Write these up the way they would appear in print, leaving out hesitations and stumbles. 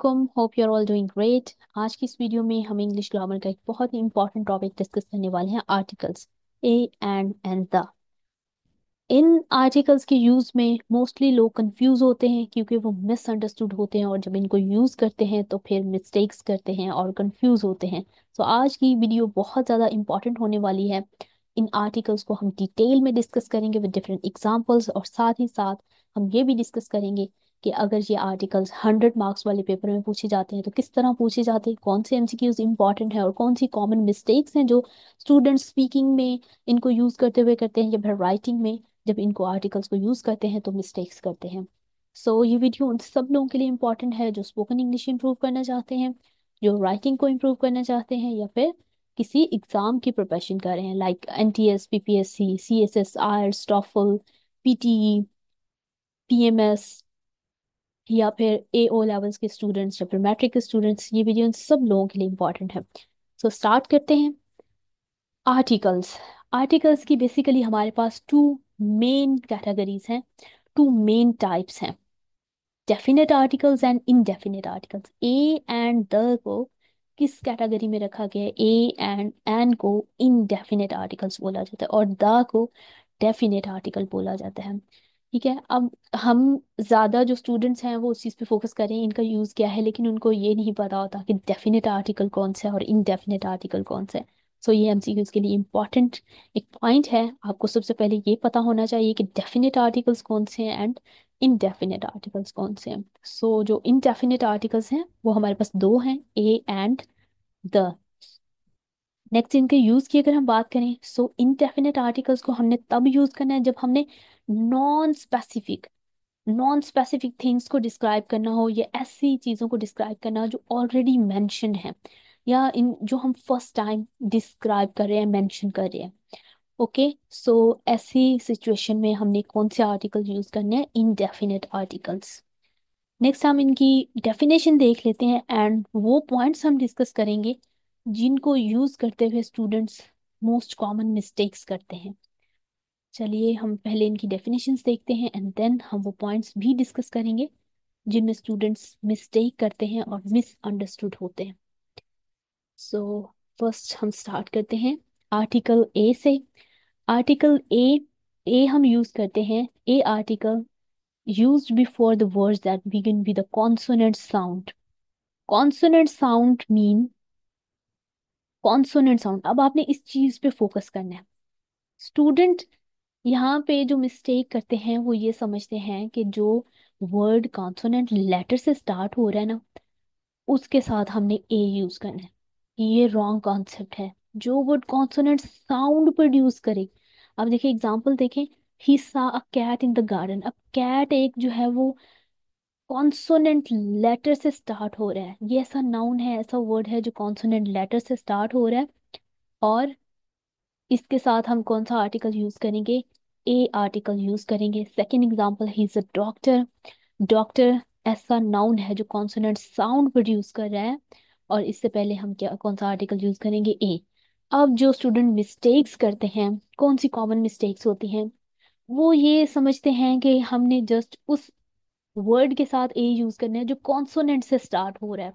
वालेकुम। Hope you are all doing great. आज की इस वीडियो में हम इंग्लिश ग्रामर का एक बहुत ही इंपॉर्टेंट टॉपिक डिस्कस करने वाले हैं, articles a and the. In articles के यूज में मोस्टली लोग कंफ्यूज होते हैं क्योंकि वो मिसअंडरस्टूड होते हैं, और जब इनको यूज करते हैं तो फिर मिस्टेक्स करते हैं और कंफ्यूज होते हैं। तो आज की वीडियो बहुत ज़्यादा इंपॉर्टेंट होने वाली है। इन आर्टिकल्स को हम डिटेल में डिस्कस करेंगे विद डिफरेंट एग्जांपल्स, और साथ ही साथ हम ये भी डिस्कस करेंगे कि अगर ये आर्टिकल्स 100 मार्क्स वाले पेपर में पूछे जाते हैं तो किस तरह पूछे जाते हैं, कौन से एमसीक्यूज इंपॉर्टेंट है और कौन सी कॉमन मिस्टेक्स हैं जो स्टूडेंट्स स्पीकिंग में इनको यूज करते हुए करते हैं, या फिर राइटिंग में जब इनको आर्टिकल्स को यूज करते हैं तो मिस्टेक्स करते हैं। ये वीडियो उन सब लोगों के लिए इंपॉर्टेंट है जो स्पोकन इंग्लिश इंप्रूव करना चाहते हैं, जो राइटिंग को इंप्रूव करना चाहते हैं, या फिर किसी एग्जाम की प्रिपरेशन कर रहे हैं, like NTS, PPSC, CSS, IELTS, TOEFL, PTE, PMS, या फिर एओ लेवल्स के स्टूडेंट्स या फिर मैट्रिक के स्टूडेंट्स। ये वीडियो उन सब लोगों के लिए इंपॉर्टेंट है। स्टार्ट करते हैं। आर्टिकल्स। आर्टिकल्स की बेसिकली हमारे पास टू मेन कैटेगरीज हैं, टू मेन टाइप्स हैं, definite articles and indefinite articles. A and the को किस कैटेगरी में रखा गया है? ए एंड को इनडेफिनेट आर्टिकल्स बोला जाता है और द को डेफिनेट आर्टिकल बोला जाता है। ठीक है, अब हम ज्यादा जो स्टूडेंट्स हैं वो उस चीज़ पे फोकस करें इनका यूज़ क्या है, लेकिन उनको ये नहीं पता होता कि डेफिनेट आर्टिकल कौन सा है और इनडेफिनेट आर्टिकल कौन सा है। ये एमसीक्यूज के लिए इंपॉर्टेंट एक पॉइंट है। आपको सबसे पहले ये पता होना चाहिए कि डेफिनेट आर्टिकल्स कौन से हैं एंड इनडेफिनेट आर्टिकल्स कौन से हैं। जो इनडेफिनेट आर्टिकल्स हैं वो हमारे पास दो हैं, ए एंड द। नेक्स्ट इनके यूज की अगर हम बात करें, इनडेफिनेट आर्टिकल्स को हमने तब यूज करना है जब हमने non specific non specific things को डिस्क्राइब करना हो, या ऐसी चीज़ों को डिस्क्राइब करना हो जो ऑलरेडी मेंशन्ड है, या इन जो हम फर्स्ट टाइम डिस्क्राइब कर रहे हैं, मेंशन कर रहे हैं। ओके, ऐसी सिचुएशन में हमने कौन से आर्टिकल यूज करने हैं? Indefinite articles. नेक्स्ट हम इनकी डेफिनेशन देख लेते हैं एंड वो पॉइंट्स हम डिस्कस करेंगे जिनको यूज करते हुए स्टूडेंट्स मोस्ट कॉमन मिस्टेक्स करते हैं। चलिए हम पहले इनकी डेफिनेशंस देखते हैं एंड देन हम वो पॉइंट्स भी डिस्कस करेंगे जिनमें स्टूडेंट्स मिस्टेक करते हैं और मिसअंडरस्टूड होते हैं। सो फर्स्ट हम स्टार्ट करते हैं आर्टिकल ए से। Article a. ए हम यूज करते हैं, ए article used before the words that begin with a consonant sound. Consonant sound mean consonant sound। अब आपने इस चीज पे फोकस करना है। स्टूडेंट यहाँ पे जो मिस्टेक करते हैं वो ये समझते हैं कि जो वर्ड कॉन्सोनेंट लेटर से स्टार्ट हो रहा है ना, उसके साथ हमने ए यूज करना है। ये रॉन्ग कॉन्सेप्ट है। जो वर्ड कॉन्सोनेंट साउंड प्रोड्यूस करे, अब देखिए एग्जांपल देखें, he saw a cat in the garden. अब कैट एक जो है वो कॉन्सोनेंट लेटर से स्टार्ट हो रहा है, ये ऐसा नाउन है, ऐसा वर्ड है जो कॉन्सोनेंट लेटर से स्टार्ट हो रहा है, और इसके साथ हम कौन सा आर्टिकल यूज करेंगे? ए आर्टिकल यूज करेंगे। Second example, he is a doctor. Doctor ऐसा नाउन है जो कॉन्सोनेंट साउंड प्रोड्यूस कर रहा है, और इससे पहले हम क्या कौन सा आर्टिकल यूज करेंगे? ए। अब जो स्टूडेंट मिस्टेक्स करते हैं, कौन सी कॉमन मिस्टेक्स होती हैं? वो ये समझते हैं कि हमने जस्ट उस वर्ड के साथ ए यूज करना है जो कॉन्सोनेंट से स्टार्ट हो रहा है,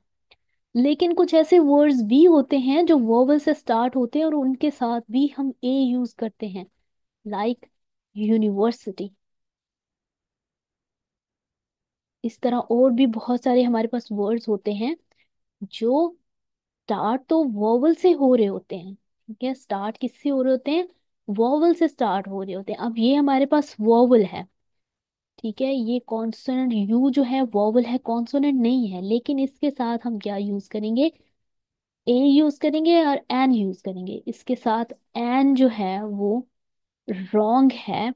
लेकिन कुछ ऐसे वर्ड्स भी होते हैं जो वोवल से स्टार्ट होते हैं और उनके साथ भी हम ए यूज करते हैं, लाइक यूनिवर्सिटी। इस तरह और भी बहुत सारे हमारे पास वर्ड्स होते हैं जो स्टार्ट तो वोवल से हो रहे होते हैं। ठीक है, स्टार्ट किससे हो रहे होते हैं? वोवल से स्टार्ट हो रहे होते हैं। अब ये हमारे पास वोवल है, ठीक है, ये कॉन्सोनेंट यू जो है वोवल है, कॉन्सोनेंट नहीं है, लेकिन इसके साथ हम क्या यूज करेंगे? ए यूज करेंगे और एन यूज करेंगे। इसके साथ एन जो है वो रॉन्ग है,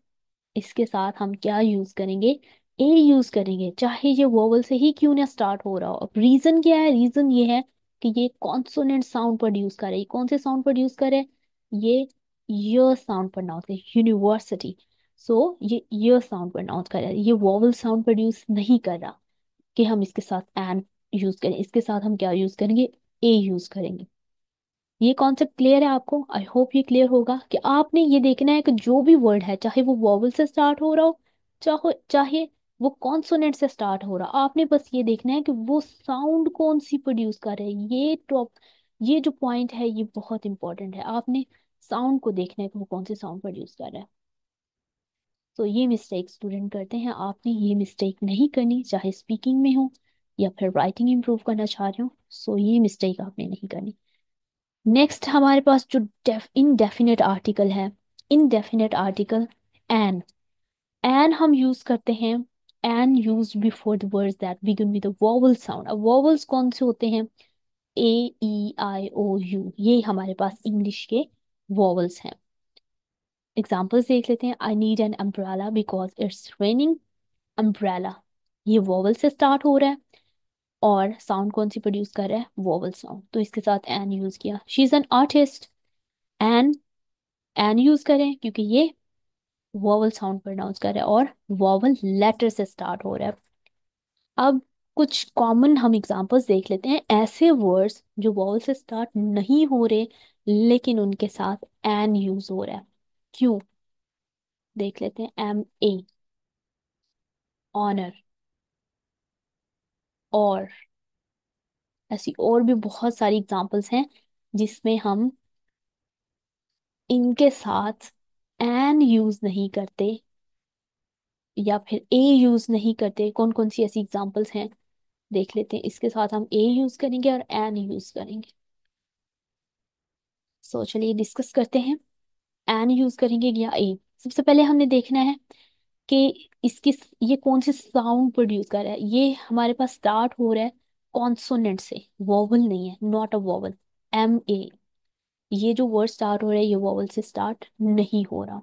इसके साथ हम क्या यूज करेंगे? ए यूज करेंगे, चाहे ये वोवल से ही क्यों ना स्टार्ट हो रहा हो। अब रीजन क्या है? रीजन ये है कि ये कॉन्सोनेंट साउंड प्रोड्यूस करे। ये कौन से साउंड प्रोड्यूस करे? ये साउंड प्रोनाउंस करे, यूनिवर्सिटी। ये साउंड प्रोनाउंस कर रहा है, ये वोवल साउंड प्रोड्यूस नहीं कर रहा। कि हम इसके साथ एन यूज करें, इसके साथ हम क्या यूज करेंगे? ए यूज करेंगे। ये कॉन्सेप्ट क्लियर है आपको? आई होप ये क्लियर होगा कि आपने ये देखना है कि जो भी वर्ड है, चाहे वो वॉवल से स्टार्ट हो रहा हो, चाहे चाहे वो कॉन्सोनेंट से स्टार्ट हो रहा, आपने बस ये देखना है कि वो साउंड कौन सी प्रोड्यूस कर रहे हैं। ये जो पॉइंट है ये बहुत इंपॉर्टेंट है, आपने साउंड को देखना है कि वो कौन सी साउंड प्रोड्यूस कर रहा है। तो ये मिस्टेक स्टूडेंट करते हैं, आपने ये मिस्टेक नहीं करनी, चाहे स्पीकिंग में हो या फिर राइटिंग इंप्रूव करना चाह रहे हो। सो ये मिस्टेक आपने नहीं करनी। नेक्स्ट हमारे पास जो इनडेफिनेट आर्टिकल है, इनडेफिनेट आर्टिकल एन। एन हम यूज करते हैं, an use before the words that begin with vowel sound. अब वोवल्स कौन से होते हैं? ए, ई, आई, ओ, यू, ये हमारे पास इंग्लिश के वोवल्स हैं। एग्जाम्पल्स देख लेते हैं। I need an umbrella because it's raining. Umbrella, ये वोवल से स्टार्ट हो रहा है और साउंड कौन सी प्रोड्यूस कर रहा है? वोवल साउंड, तो इसके साथ एन यूज किया। She is an artist, an, an use करें क्योंकि ये वोवल साउंड प्रोनाउंस कर रहा है और वोवल लेटर से स्टार्ट हो रहा है। अब कुछ कॉमन हम एग्जांपल्स देख लेते हैं, ऐसे वर्ड्स जो वोवल से स्टार्ट नहीं हो रहे लेकिन उनके साथ एन यूज हो रहा है। क्यों? देख लेते हैं। एम, ए, ऑनर, और ऐसी और भी बहुत सारी एग्जांपल्स हैं जिसमें हम इनके साथ एन यूज नहीं करते या फिर ए यूज नहीं करते। कौन कौन सी ऐसी एग्जांपल्स हैं देख लेते हैं। इसके साथ हम ए यूज करेंगे और एन यूज करेंगे। सो चलिए डिस्कस करते हैं, एन यूज करेंगे या ए। सबसे पहले हमने देखना है कि इसकी ये कौन सी साउंड प्रोड्यूस कर रहा है। ये हमारे पास स्टार्ट हो रहा है कॉन्सोनेंट से, वोवल नहीं है, नॉट अ वोवल। एम, ए, ये जो वर्ड स्टार्ट हो रहा है ये वोवल से स्टार्ट नहीं हो रहा।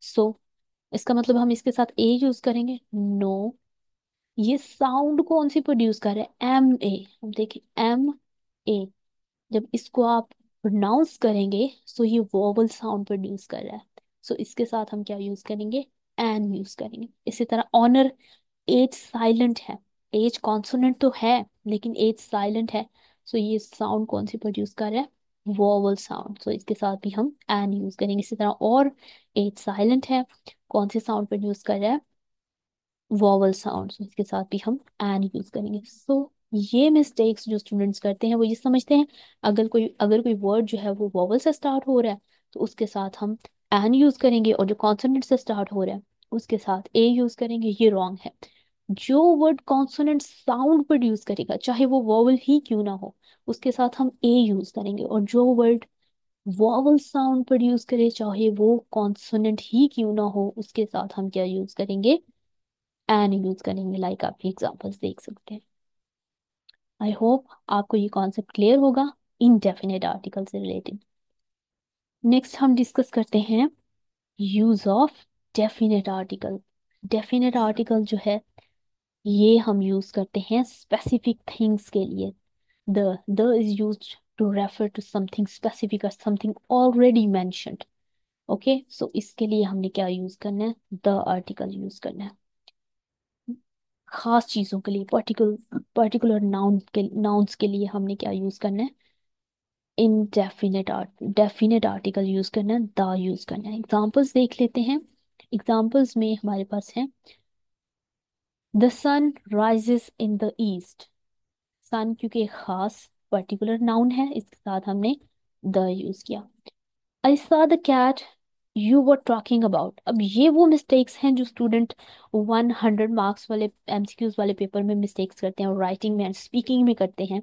सो इसका मतलब हम इसके साथ ए यूज करेंगे? नो। ये साउंड कौन सी प्रोड्यूस कर रहा है? एम, ए। हम देखें, एम, ए, जब इसको आप प्रोनाउंस करेंगे सो ये वोवल साउंड प्रोड्यूस कर रहा है। सो इसके साथ हम क्या यूज करेंगे? एन यूज करेंगे। इसी तरह ऑनर, एच साइलेंट है, एच कॉन्सोनेंट तो है लेकिन एच साइलेंट है। सो ये साउंड कौन सी प्रोड्यूस कर रहा है? Vowel sound. सो इसके साथ भी हम एन यूज करेंगे। इसी तरह और, एच साइलेंट है, कौन सी साउंड प्रोड्यूस कर रहा है? Vowel sound. सो इसके साथ भी हम एन यूज करेंगे। सो ये मिस्टेक्स जो स्टूडेंट्स करते हैं वो ये समझते हैं अगर कोई वर्ड जो है वो वॉवल से स्टार्ट हो रहा है तो उसके साथ हम एन यूज करेंगे, और जो कॉन्सोनेंट से स्टार्ट हो रहा है उसके साथ ए यूज करेंगे। ये रॉन्ग है। जो वर्ड कॉन्सोनेंट साउंड प्रोड्यूस करेगा चाहे वो वॉवल ही क्यों ना हो उसके साथ हम ए यूज करेंगे, और जो वर्ड वॉवल साउंड प्रोड्यूस करे चाहे वो कॉन्सोनेंट ही क्यों ना हो उसके साथ हम क्या यूज करेंगे? एन यूज करेंगे। लाइक आप एग्जांपल्स देख सकते हैं। आई होप आपको ये कॉन्सेप्ट क्लियर होगा इनडेफिनेट आर्टिकल से रिलेटेड। नेक्स्ट हम डिस्कस करते हैं use of definite article. Definite article जो है ये हम यूज करते हैं स्पेसिफिक थिंग्स के लिए। The is used to refer to something specific और something already mentioned. Okay, so इसके लिए हमने क्या यूज करना है? द आर्टिकल यूज करना है। खास चीजों के लिए, पर्टिकुलर नाउन्स के लिए हमने क्या यूज करना है? डेफिनेट आर्टिकल यूज करना है, द यूज करना है। एग्जांपल्स देख लेते हैं। एग्जांपल्स में हमारे पास है, the sun rises in the east. Sun क्योंकि एक खास पर्टिकुलर नाउन है, इसके साथ हमने द यूज किया। I saw the cat you were talking about. अब ये वो मिस्टेक्स हैं जो स्टूडेंट 100 मार्क्स वाले एमसीक्यूज वाले पेपर में मिस्टेक्स करते हैं और राइटिंग में एंड स्पीकिंग में करते हैं।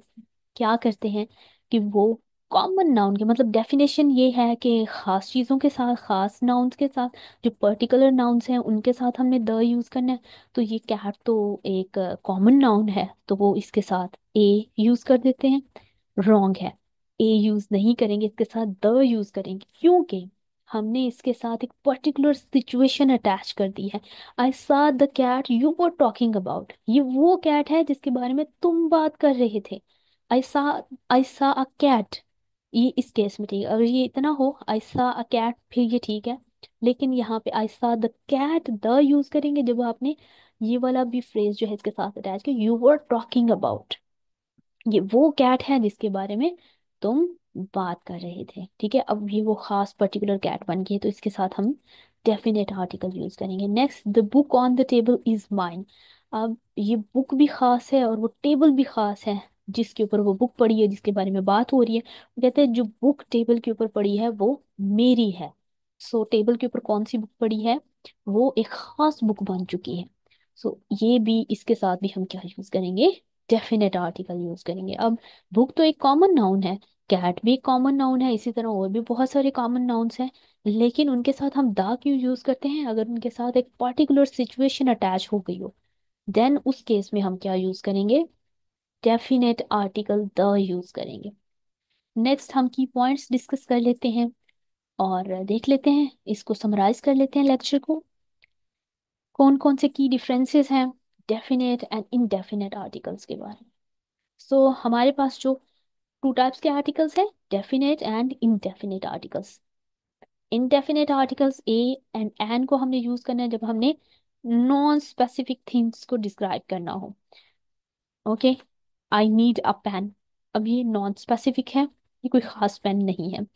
क्या करते हैं कि वो कॉमन नाउन के, मतलब डेफिनेशन ये है कि खास चीज़ों के साथ, खास नाउन्स के साथ, जो पर्टिकुलर नाउन्स हैं उनके साथ हमने द यूज़ करना है। तो ये कैट तो एक कॉमन नाउन है तो वो इसके साथ ए यूज़ कर देते हैं। रॉन्ग है, ए यूज़ नहीं करेंगे, इसके साथ द यूज़ करेंगे क्योंकि हमने इसके साथ एक पर्टिकुलर सिचुएशन अटैच कर दी है। I saw the cat you were talking about, ये वो कैट है जिसके बारे में तुम बात कर रहे थे। आई सा आई सा अ कैट, ये इस केस में ठीक है। अगर ये इतना हो आई सा अ कैट फिर ये ठीक है, लेकिन यहाँ पे आई सा द कैट द यूज करेंगे जब आपने ये वाला भी फ्रेज जो है इसके साथ अटैच किया, यू वर टॉकिंग अबाउट। ये वो कैट है जिसके बारे में तुम बात कर रहे थे। ठीक है, अब ये वो खास पर्टिकुलर कैट बन गई है तो इसके साथ हम डेफिनेट आर्टिकल यूज करेंगे। Next, the book on the table is mine. अब ये बुक भी खास है और वो टेबल भी खास है, जिसके ऊपर वो बुक पड़ी है, जिसके बारे में बात हो रही है, वो कहते हैं जो बुक टेबल के ऊपर पड़ी है वो मेरी है। सो टेबल के ऊपर कौन सी बुक पड़ी है, वो एक खास बुक बन चुकी है। सो ये भी, इसके साथ भी हम क्या यूज करेंगे, डेफिनेट आर्टिकल यूज करेंगे। अब बुक तो एक कॉमन नाउन है, कैट भी एक कॉमन नाउन है, इसी तरह और भी बहुत सारे कॉमन नाउन्स हैं, लेकिन उनके साथ हम दा क्यों यूज करते हैं, अगर उनके साथ एक पर्टिकुलर सिचुएशन अटैच हो गई हो, देन उस केस में हम क्या यूज करेंगे, डेफिनेट आर्टिकल द यूज करेंगे। नेक्स्ट हम की पॉइंट्स डिस्कस कर लेते हैं और देख लेते हैं, इसको समराइज कर लेते हैं लेक्चर को, कौन कौन से की डिफरेंसेस हैं डेफिनेट एंड इनडेफिनेट आर्टिकल्स के बारे में। सो हमारे पास जो टू टाइप्स के आर्टिकल्स हैं, definite and indefinite articles. Indefinite articles a and an को हमने यूज करना है जब हमने नॉन स्पेसिफिक थिंग्स को डिस्क्राइब करना हो। Okay, I need a pen, अब ये नॉन स्पेसिफिक है, ये कोई खास पेन नहीं है।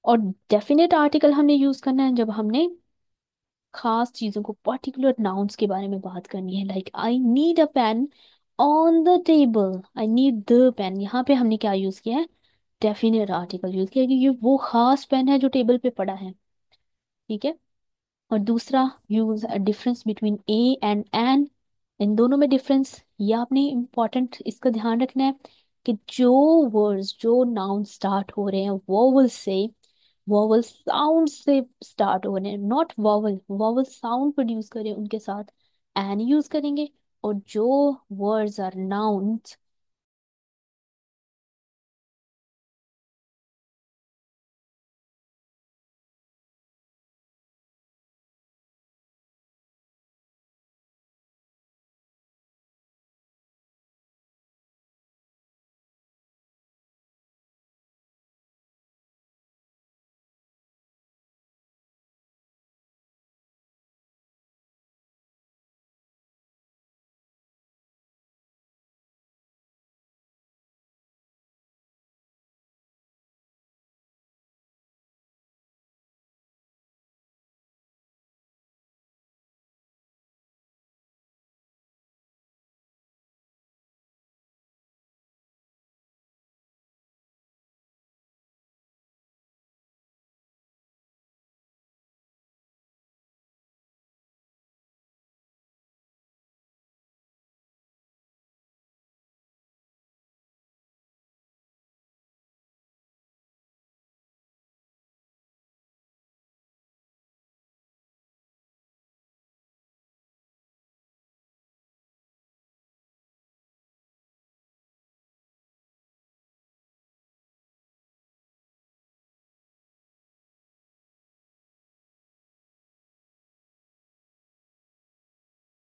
और डेफिनेट आर्टिकल हमने यूज करना है जब हमने खास चीजों को, पर्टिकुलर नाउन्स के बारे में बात करनी है, like I need a pen on the table, I need the pen, यहाँ पे हमने क्या यूज किया है, डेफिनेट आर्टिकल यूज किया, क्योंकि ये वो खास पेन है जो टेबल पे पड़ा है। ठीक है। और दूसरा, use difference between a and an, इन दोनों में डिफरेंस, ये आपने इम्पोर्टेंट इसका ध्यान रखना है कि जो वर्ड्स, जो नाउन स्टार्ट हो रहे हैं वोवल से, वोवल साउंड से स्टार्ट हो रहे हैं, not vowel, vowel sound produce करें, उनके साथ एन यूज करेंगे। और जो वर्ड्स आर नाउन्स